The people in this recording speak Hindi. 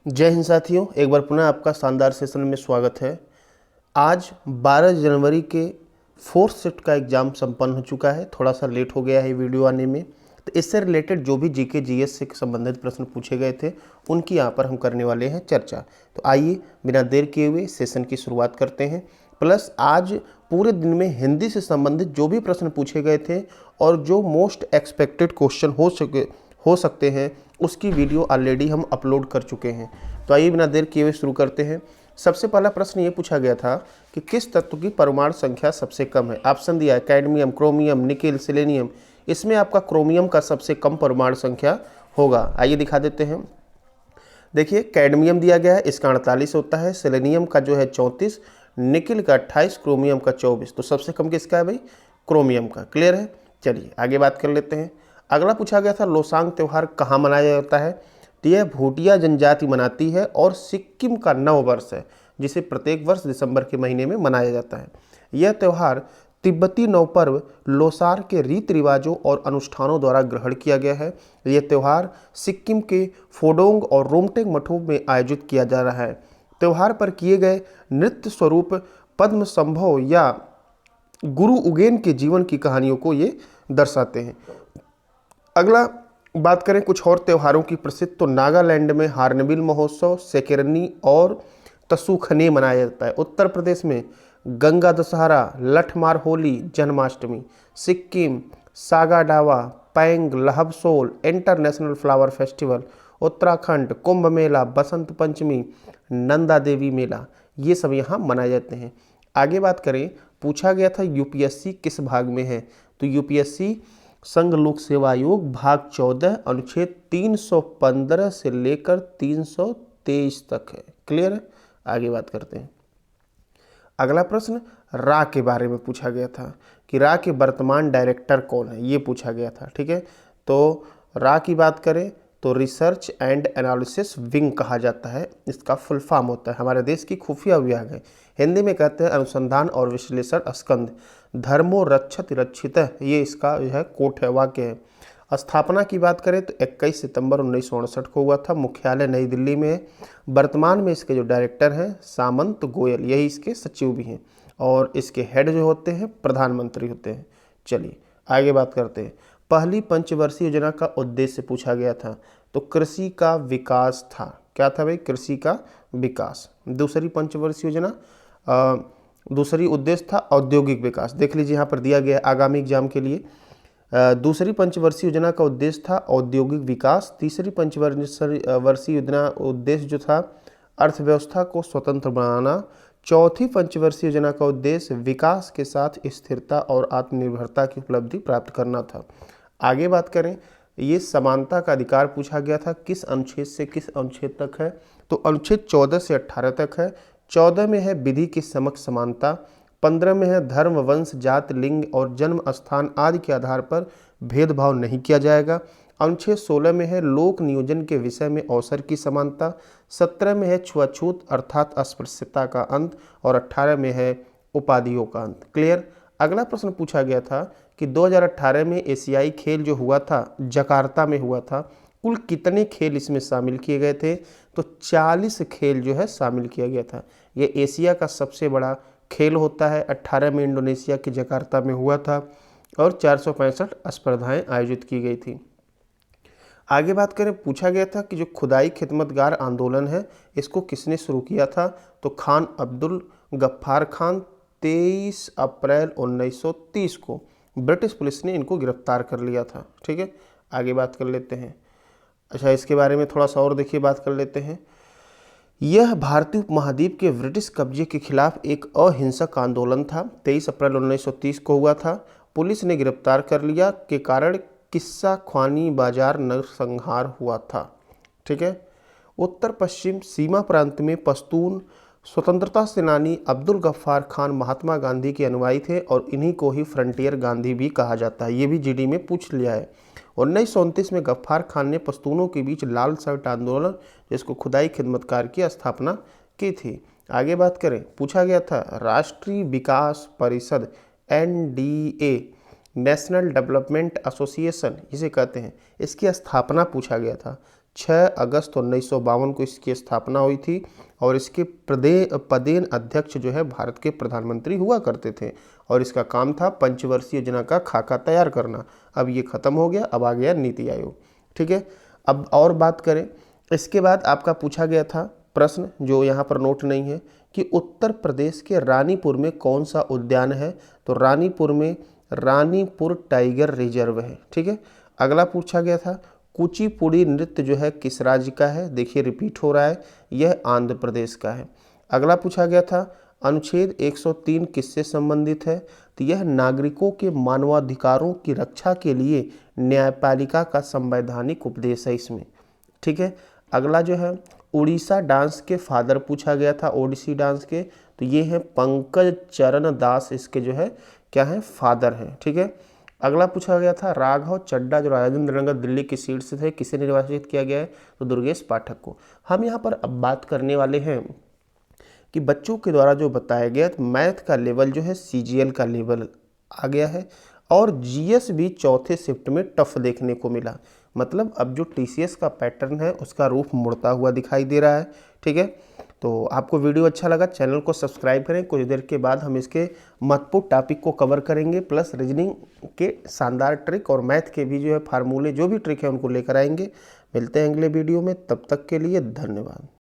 जय हिंद साथियों, एक बार पुनः आपका शानदार सेशन में स्वागत है। आज 12 जनवरी के फोर्थ शिफ्ट का एग्ज़ाम संपन्न हो चुका है। थोड़ा सा लेट हो गया है वीडियो आने में, तो इससे रिलेटेड जो भी जीके जीएस से संबंधित प्रश्न पूछे गए थे उनकी यहाँ पर हम करने वाले हैं चर्चा। तो आइए बिना देर किए हुए सेशन की शुरुआत करते हैं। प्लस आज पूरे दिन में हिंदी से संबंधित जो भी प्रश्न पूछे गए थे और जो मोस्ट एक्सपेक्टेड क्वेश्चन हो सकते हैं उसकी वीडियो ऑलरेडी हम अपलोड कर चुके हैं। तो आइए बिना देर किए हुए शुरू करते हैं। सबसे पहला प्रश्न ये पूछा गया था कि किस तत्व की परमाणु संख्या सबसे कम है। ऑप्शन दिया है कैडमियम, क्रोमियम, निकेल, सेलेनियम। इसमें आपका क्रोमियम का सबसे कम परमाणु संख्या होगा। आइए दिखा देते हैं। देखिए कैडमियम दिया गया है, इसका 48 होता है। सेलेनियम का जो है 34, निकेल का 28, क्रोमियम का 24। तो सबसे कम किसका है भाई? क्रोमियम का। क्लियर है। चलिए आगे बात कर लेते हैं। अगला पूछा गया था लोसांग त्यौहार कहाँ मनाया जाता है। तो यह भूटिया जनजाति मनाती है और सिक्किम का नव वर्ष है जिसे प्रत्येक वर्ष दिसंबर के महीने में मनाया जाता है। यह त्यौहार तिब्बती नवपर्व लोसार के रीति रिवाजों और अनुष्ठानों द्वारा ग्रहण किया गया है। यह त्यौहार सिक्किम के फोडोंग और रोमटेक मठों में आयोजित किया जा रहा है। त्यौहार पर किए गए नृत्य स्वरूप पद्म संभव या गुरु उगेन के जीवन की कहानियों को ये दर्शाते हैं। अगला बात करें कुछ और त्योहारों की प्रसिद्ध, तो नागालैंड में हार्नबिल महोत्सव, सेकेरनी और तसुखने मनाया जाता है। उत्तर प्रदेश में गंगा दशहरा, लठमार होली, जन्माष्टमी। सिक्किम सागा डावा, पैंग लहबसोल, international flower festival. Uttarakhand Kumbh Mela, Basant Panchami, Nanda Devi मेला, ये सब यहाँ मनाए जाते हैं। आगे बात करें, पूछा गया था यूपीएससी किस भाग में है। तो यूपीएससी संघ लोक सेवा आयोग भाग 14 अनुच्छेद 315 से लेकर 323 तक है। क्लियर है। आगे बात करते हैं। अगला प्रश्न रा के बारे में पूछा गया था कि रा के वर्तमान डायरेक्टर कौन है, ये पूछा गया था। ठीक है। तो रा की बात करें तो रिसर्च एंड एनालिसिस विंग कहा जाता है, इसका फुल फॉर्म होता है। हमारे देश की खुफिया विभाग है। हिंदी में कहते हैं अनुसंधान और विश्लेषण स्कंध। धर्मो रक्षत रक्षित, ये इसका जो है कोट है, वाक्य है। स्थापना की बात करें तो 21 सितंबर 1968 को हुआ था। मुख्यालय नई दिल्ली में है। वर्तमान में इसके जो डायरेक्टर हैं सामंत गोयल, यही इसके सचिव भी हैं और इसके हेड जो होते हैं प्रधानमंत्री होते हैं। चलिए आगे बात करते हैं। पहली पंचवर्षीय योजना का उद्देश्य पूछा गया था, तो कृषि का विकास था। क्या था भाई? कृषि का विकास। दूसरी पंचवर्षीय योजना दूसरी उद्देश्य था औद्योगिक विकास। देख लीजिए यहाँ पर दिया गया आगामी एग्जाम के लिए। दूसरी पंचवर्षीय योजना का उद्देश्य था औद्योगिक विकास। तीसरी पंचवर्षीय योजना उद्देश्य जो था अर्थव्यवस्था को स्वतंत्र बनाना। चौथी पंचवर्षीय योजना का उद्देश्य विकास के साथ स्थिरता और आत्मनिर्भरता की उपलब्धि प्राप्त करना था। आगे बात करें, ये समानता का अधिकार पूछा गया था, किस अनुच्छेद से किस अनुच्छेद तक है। तो अनुच्छेद 14 से 18 तक है। 14 में है विधि की समक्ष समानता। 15 में है धर्म, वंश, जात, लिंग और जन्म स्थान आदि के आधार पर भेदभाव नहीं किया जाएगा। अनुच्छेद 16 में है लोक नियोजन के विषय में अवसर की समानता। 17 में है छुआछूत अर्थात अस्पृश्यता का अंत और 18 में है उपाधियों का अंत। क्लियर। अगला प्रश्न पूछा गया था कि 2018 में एशियाई खेल जो हुआ था जकार्ता में हुआ था, कुल कितने खेल इसमें शामिल किए गए थे। तो 40 खेल जो है शामिल किया गया था। ये एशिया का सबसे बड़ा खेल होता है। 18 में इंडोनेशिया के जकार्ता में हुआ था और 465 स्पर्धाएं आयोजित की गई थी। आगे बात करें, पूछा गया था कि जो खुदाई खिदमतगार आंदोलन है इसको किसने शुरू किया था। तो खान अब्दुल गफ्फार खान। 23 अप्रैल 1930 को ब्रिटिश पुलिस ने इनको गिरफ्तार कर लिया था। ठीक है। आगे बात कर लेते हैं। अच्छा, इसके बारे में थोड़ा सा और देखिए, बात कर लेते हैं। यह भारतीय उपमहाद्वीप के ब्रिटिश कब्जे के खिलाफ एक अहिंसक आंदोलन था। 23 अप्रैल 1930 को हुआ था। पुलिस ने गिरफ्तार कर लिया के कारण किस्सा ख्वानी बाजार नरसंहार हुआ था। ठीक है। उत्तर पश्चिम सीमा प्रांत में पश्तून स्वतंत्रता सेनानी अब्दुल गफ्फार खान महात्मा गांधी के अनुयायी थे और इन्हीं को ही फ्रंटियर गांधी भी कहा जाता है। ये भी जीडी में पूछ लिया है। 1929 में गफ्फार खान ने पश्तूनों के बीच लाल शर्ट आंदोलन, जिसको खुदाई खिदमतकार की स्थापना की थी। आगे बात करें, पूछा गया था राष्ट्रीय विकास परिषद NDA नेशनल डेवलपमेंट एसोसिएशन जिसे कहते हैं, इसकी स्थापना पूछा गया था। 6 अगस्त 1952 को इसकी स्थापना हुई थी और इसके पदेन अध्यक्ष जो है भारत के प्रधानमंत्री हुआ करते थे और इसका काम था पंचवर्षीय योजना का खाका तैयार करना। अब ये खत्म हो गया, अब आ गया नीति आयोग। ठीक है, अब और बात करें, इसके बाद आपका पूछा गया था प्रश्न जो यहाँ पर नोट नहीं है कि उत्तर प्रदेश के रानीपुर में कौन सा उद्यान है। तो रानीपुर में रानीपुर टाइगर रिजर्व है। ठीक है, अगला पूछा गया था कुचिपुड़ी नृत्य जो है किस राज्य का है। देखिए रिपीट हो रहा है, यह आंध्र प्रदेश का है। अगला पूछा गया था अनुच्छेद 103 किससे संबंधित है। तो यह नागरिकों के मानवाधिकारों की रक्षा के लिए न्यायपालिका का संवैधानिक उपदेश है इसमें। ठीक है, अगला जो है उड़ीसा डांस के फादर पूछा गया था, ओडिसी डांस के, तो ये है पंकज चरण दास, इसके जो है क्या है फादर हैं। ठीक है, अगला पूछा गया था राघव चड्डा जो राजेंद्र नगर दिल्ली की सीट से थे, किसे निर्वाचित किया गया है। तो दुर्गेश पाठक को। हम यहाँ पर अब बात करने वाले हैं कि बच्चों के द्वारा जो बताया गया तो मैथ का लेवल जो है CGL का लेवल आ गया है और GS भी चौथे शिफ्ट में टफ देखने को मिला। मतलब अब जो TCS का पैटर्न है उसका रूप मुड़ता हुआ दिखाई दे रहा है। ठीक है, तो आपको वीडियो अच्छा लगा चैनल को सब्सक्राइब करें। कुछ देर के बाद हम इसके महत्वपूर्ण टॉपिक को कवर करेंगे, प्लस रीजनिंग के शानदार ट्रिक और मैथ के भी जो है फार्मूले जो भी ट्रिक है उनको लेकर आएंगे। मिलते हैं अगले वीडियो में, तब तक के लिए धन्यवाद।